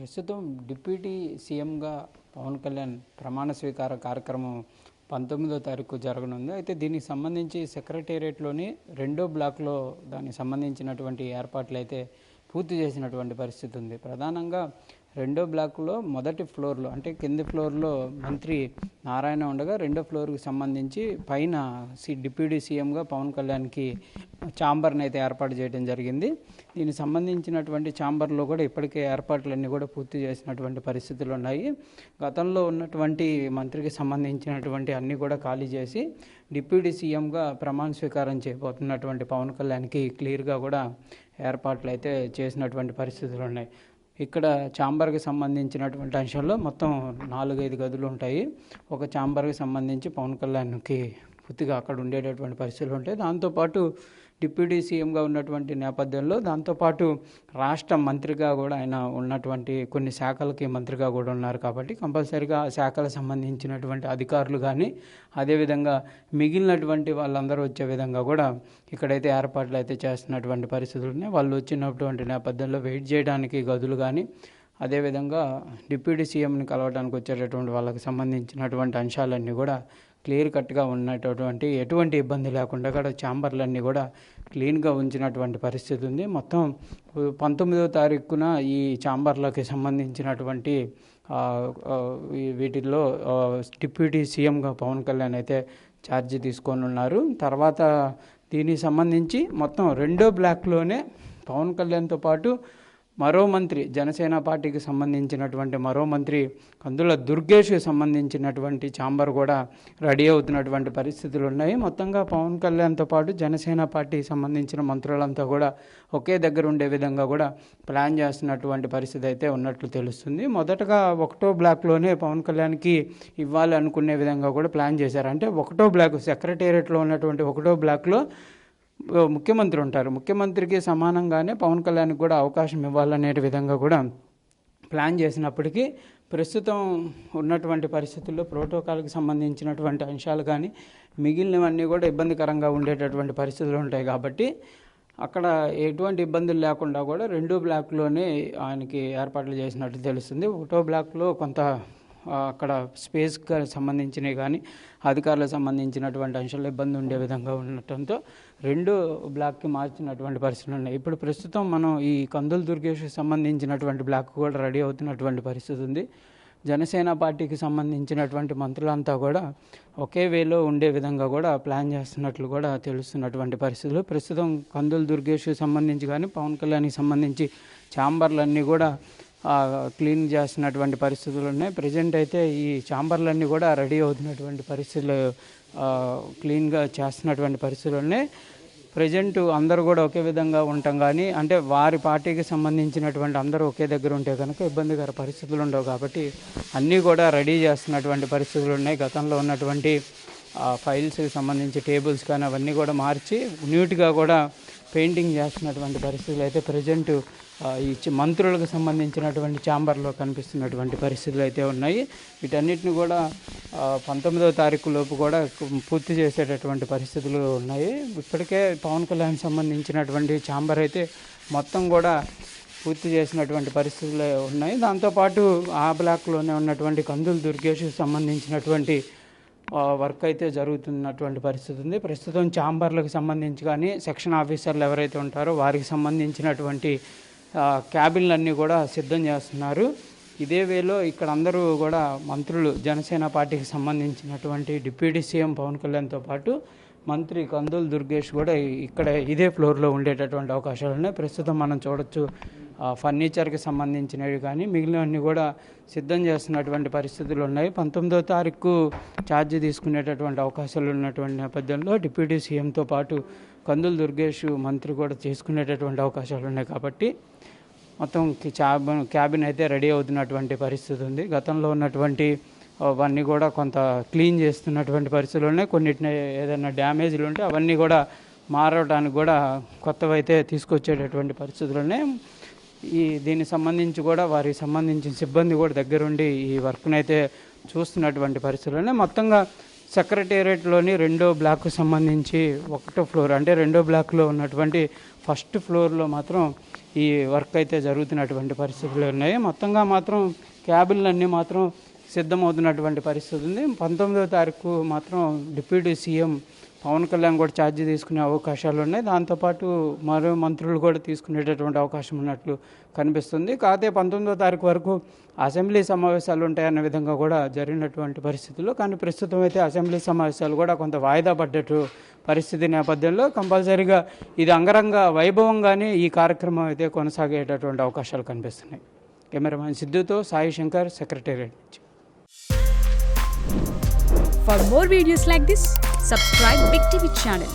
ప్రస్తుతం డిప్యూటీ సీఎంగా పవన్ కళ్యాణ్ ప్రమాణ స్వీకార కార్యక్రమం 19వ తారీఖు జరగనుంది. అయితే దీనికి సంబంధించి సెక్రటేరియట్లోని 2వ బ్లాక్లో దానికి సంబంధించినటువంటి ఏర్పాట్లు అయితే పూర్తి చేసినటువంటి పరిస్థితి ఉంది. ప్రధానంగా 2వ బ్లాక్లో మొదటి ఫ్లోర్లో అంటే కింది ఫ్లోర్లో మంత్రి నారాయణ ఉండగా 2వ ఫ్లోర్కి సంబంధించి పైన డిప్యూటీ సీఎంగా పవన్ కళ్యాణ్కి ఛాంబర్ని అయితే ఏర్పాటు చేయడం జరిగింది. దీనికి సంబంధించినటువంటి ఛాంబర్లో కూడా ఇప్పటికే ఏర్పాట్లన్నీ కూడా పూర్తి చేసినటువంటి పరిస్థితులు ఉన్నాయి. గతంలో ఉన్నటువంటి మంత్రికి సంబంధించినటువంటి అన్నీ కూడా ఖాళీ చేసి డిప్యూటీ సీఎంగా ప్రమాణ స్వీకారం చేయబోతున్నటువంటి పవన్ కళ్యాణ్కి క్లియర్గా కూడా ఏర్పాట్లు అయితే చేసినటువంటి పరిస్థితులు ఉన్నాయి. ఇక్కడ ఛాంబర్కి సంబంధించినటువంటి అంశంలో మొత్తం 4-5 గదులు ఉంటాయి. ఒక ఛాంబర్కి సంబంధించి పవన్ కళ్యాణ్కి పూర్తిగా అక్కడ ఉండేటటువంటి పరిస్థితులు ఉంటాయి. దాంతోపాటు డిప్యూటీ సీఎంగా ఉన్నటువంటి నేపథ్యంలో దాంతోపాటు రాష్ట్ర మంత్రిగా కూడా ఆయన ఉన్నటువంటి కొన్ని శాఖలకి మంత్రిగా కూడా ఉన్నారు కాబట్టి కంపల్సరీగా ఆ శాఖలకు సంబంధించినటువంటి అధికారులు కానీ అదేవిధంగా మిగిలినటువంటి వాళ్ళందరూ వచ్చే విధంగా కూడా ఇక్కడైతే ఏర్పాట్లు అయితే చేస్తున్నటువంటి పరిస్థితులు ఉన్నాయి. వాళ్ళు వచ్చినటువంటి నేపథ్యంలో వెయిట్ చేయడానికి గదులు కానీ అదేవిధంగా డిప్యూటీ సీఎంని కలవడానికి వచ్చేటటువంటి వాళ్ళకి సంబంధించినటువంటి అంశాలన్నీ కూడా క్లియర్ కట్గా ఉన్నటువంటి ఎటువంటి ఇబ్బంది లేకుండా కూడా ఛాంబర్లన్నీ కూడా క్లీన్గా ఉంచినటువంటి పరిస్థితి ఉంది. మొత్తం 19వ తారీఖున ఈ ఛాంబర్లకి సంబంధించినటువంటి వీటిల్లో డిప్యూటీ సీఎంగా పవన్ కళ్యాణ్ అయితే ఛార్జీ తీసుకొని ఉన్నారు. తర్వాత దీనికి సంబంధించి మొత్తం 2వ బ్లాక్లోనే పవన్ కళ్యాణ్తో పాటు మరో మంత్రి జనసేన పార్టీకి సంబంధించినటువంటి మరో మంత్రి కందుల దుర్గేష్కి సంబంధించినటువంటి ఛాంబర్ కూడా రెడీ అవుతున్నటువంటి పరిస్థితులు ఉన్నాయి. మొత్తంగా పవన్ కళ్యాణ్తో పాటు జనసేన పార్టీకి సంబంధించిన మంత్రులంతా కూడా ఒకే దగ్గర ఉండే విధంగా కూడా ప్లాన్ చేస్తున్నటువంటి పరిస్థితి అయితే ఉన్నట్లు తెలుస్తుంది. మొదటగా 1వ బ్లాక్లోనే పవన్ కళ్యాణ్కి ఇవ్వాలి అనుకునే విధంగా కూడా ప్లాన్ చేశారు. అంటే 1వ బ్లాక్ సెక్రటేరియట్లో ఉన్నటువంటి 1వ బ్లాక్లో ముఖ్యమంత్రి ఉంటారు. ముఖ్యమంత్రికి సమానంగానే పవన్ కళ్యాణ్కి కూడా అవకాశం ఇవ్వాలనే విధంగా కూడా ప్లాన్ చేసినప్పటికీ ప్రస్తుతం ఉన్నటువంటి పరిస్థితుల్లో ప్రోటోకాల్కి సంబంధించినటువంటి అంశాలు కానీ మిగిలినవన్నీ కూడా ఇబ్బందికరంగా ఉండేటటువంటి పరిస్థితులు ఉంటాయి కాబట్టి అక్కడ ఎటువంటి ఇబ్బందులు లేకుండా కూడా 2వ బ్లాక్లోనే ఆయనకి ఏర్పాట్లు చేసినట్టు తెలుస్తుంది. 1వ బ్లాక్లో కొంత అక్కడ స్పేస్కి సంబంధించినవి కానీ అధికారులకు సంబంధించినటువంటి అంశాల్లో ఇబ్బంది ఉండే విధంగా ఉండటంతో 2వ బ్లాక్కి మార్చినటువంటి పరిస్థితులు ఉన్నాయి. ఇప్పుడు ప్రస్తుతం మనం ఈ కందుల దుర్గేష్కి సంబంధించినటువంటి బ్లాక్ కూడా రెడీ అవుతున్నటువంటి పరిస్థితి ఉంది. జనసేన పార్టీకి సంబంధించినటువంటి మంత్రులంతా కూడా ఒకే వేలో ఉండే విధంగా కూడా ప్లాన్ చేస్తున్నట్లు కూడా తెలుస్తున్నటువంటి పరిస్థితులు. ప్రస్తుతం కందుల దుర్గేష్కి సంబంధించి కానీ పవన్ కళ్యాణ్కి సంబంధించి ఛాంబర్లన్నీ కూడా క్లీన్ చేస్తున్నటువంటి పరిస్థితులు ఉన్నాయి. ప్రజెంట్ అయితే ఈ ఛాంబర్లన్నీ కూడా రెడీ అవుతున్నటువంటి పరిస్థితులు క్లీన్గా చేస్తున్నటువంటి పరిస్థితులు ఉన్నాయి. ప్రజెంట్ అందరూ కూడా ఒకే విధంగా ఉంటాం కానీ అంటే వారి పార్టీకి సంబంధించినటువంటి అందరూ ఒకే దగ్గర ఉంటే కనుక ఇబ్బందికర పరిస్థితులు ఉండవు కాబట్టి అన్నీ కూడా రెడీ చేస్తున్నటువంటి పరిస్థితులు ఉన్నాయి. గతంలో ఉన్నటువంటి ఫైల్స్కి సంబంధించి టేబుల్స్ కానీ అవన్నీ కూడా మార్చి నీట్గా కూడా పెయింటింగ్ చేస్తున్నటువంటి పరిస్థితులు అయితే ప్రజెంట్ ఈ మంత్రులకు సంబంధించినటువంటి ఛాంబర్లో కనిపిస్తున్నటువంటి పరిస్థితులు అయితే ఉన్నాయి. వీటన్నిటిని కూడా 19వ తారీఖు లోపు కూడా పూర్తి చేసేటటువంటి పరిస్థితులు ఉన్నాయి. ఇప్పటికే పవన్ కళ్యాణ్ సంబంధించినటువంటి ఛాంబర్ అయితే మొత్తం కూడా పూర్తి చేసినటువంటి పరిస్థితులు ఉన్నాయి. దాంతోపాటు ఆ బ్లాక్లోనే ఉన్నటువంటి కందుల దుర్గేష్కి సంబంధించినటువంటి వర్క్ అయితే జరుగుతున్నటువంటి పరిస్థితి ఉంది. ప్రస్తుతం ఛాంబర్లకు సంబంధించి కానీ సెక్షన్ ఆఫీసర్లు ఎవరైతే ఉంటారో వారికి సంబంధించినటువంటి క్యాబిన్లన్నీ కూడా సిద్ధం చేస్తున్నారు. ఇదే వేలో ఇక్కడ అందరూ కూడా మంత్రులు జనసేన పార్టీకి సంబంధించినటువంటి డిప్యూటీ సీఎం పవన్ కళ్యాణ్తో పాటు మంత్రి కందుల దుర్గేష్ కూడా ఇక్కడ ఇదే ఫ్లోర్లో ఉండేటటువంటి అవకాశాలు ఉన్నాయి. ప్రస్తుతం మనం చూడొచ్చు ఫర్నిచర్కి సంబంధించినవి కానీ మిగిలినవన్నీ కూడా సిద్ధం చేస్తున్నటువంటి పరిస్థితులు ఉన్నాయి. 19వ తారీఖు ఛార్జీ తీసుకునేటటువంటి అవకాశాలు ఉన్నటువంటి నేపథ్యంలో డిప్యూటీ సీఎంతో పాటు కందుల దుర్గేష్ మంత్రి కూడా చేసుకునేటటువంటి అవకాశాలు ఉన్నాయి కాబట్టి మొత్తం క్యాబిన్ అయితే రెడీ అవుతున్నటువంటి పరిస్థితి ఉంది. గతంలో ఉన్నటువంటి అవన్నీ కూడా కొంత క్లీన్ చేస్తున్నటువంటి పరిస్థితులు ఉన్నాయి. కొన్నిటిని ఏదైనా డ్యామేజ్లు ఉంటే అవన్నీ కూడా మారడానికి కూడా కొత్తవి అయితే తీసుకొచ్చేటటువంటి పరిస్థితులు ఉన్నాయి. దీనికి సంబంధించి కూడా వారికి సంబంధించిన సిబ్బంది కూడా దగ్గరుండి ఈ వర్క్ని అయితే చూస్తున్నటువంటి పరిస్థితులు ఉన్నాయి. మొత్తంగా సెక్రటేరియట్లోని రెండో బ్లాక్కు సంబంధించి ఒకటో ఫ్లోర్ అంటే రెండో బ్లాక్లో ఉన్నటువంటి ఫస్ట్ ఫ్లోర్లో మాత్రం ఈ వర్క్ అయితే జరుగుతున్నటువంటి పరిస్థితులు ఉన్నాయి. మొత్తంగా మాత్రం క్యాబిన్లన్నీ మాత్రం సిద్ధమవుతున్నటువంటి పరిస్థితి ఉంది. 19వ తారీఖు మాత్రం డిప్యూటీ సీఎం పవన్ కళ్యాణ్ కూడా ఛార్జీ తీసుకునే అవకాశాలు ఉన్నాయి. దాంతోపాటు మరో మంత్రులు కూడా తీసుకునేటటువంటి అవకాశం ఉన్నట్లు కనిపిస్తుంది. కాకపోతే 19వ తారీఖు వరకు అసెంబ్లీ సమావేశాలు ఉంటాయన్న విధంగా కూడా జరిగినటువంటి పరిస్థితుల్లో, కానీ ప్రస్తుతం అయితే అసెంబ్లీ సమావేశాలు కూడా కొంత వాయిదా పడ్డట్టు పరిస్థితి నేపథ్యంలో కంపల్సరీగా ఇది అంగరంగ వైభవంగానే ఈ కార్యక్రమం అయితే కొనసాగేటటువంటి అవకాశాలు కనిపిస్తున్నాయి. కెమెరామెన్ సిద్ధుతో సాయి శంకర్, సెక్రటేరియట్ నుంచి. For more videos like this, subscribe Big TV channel.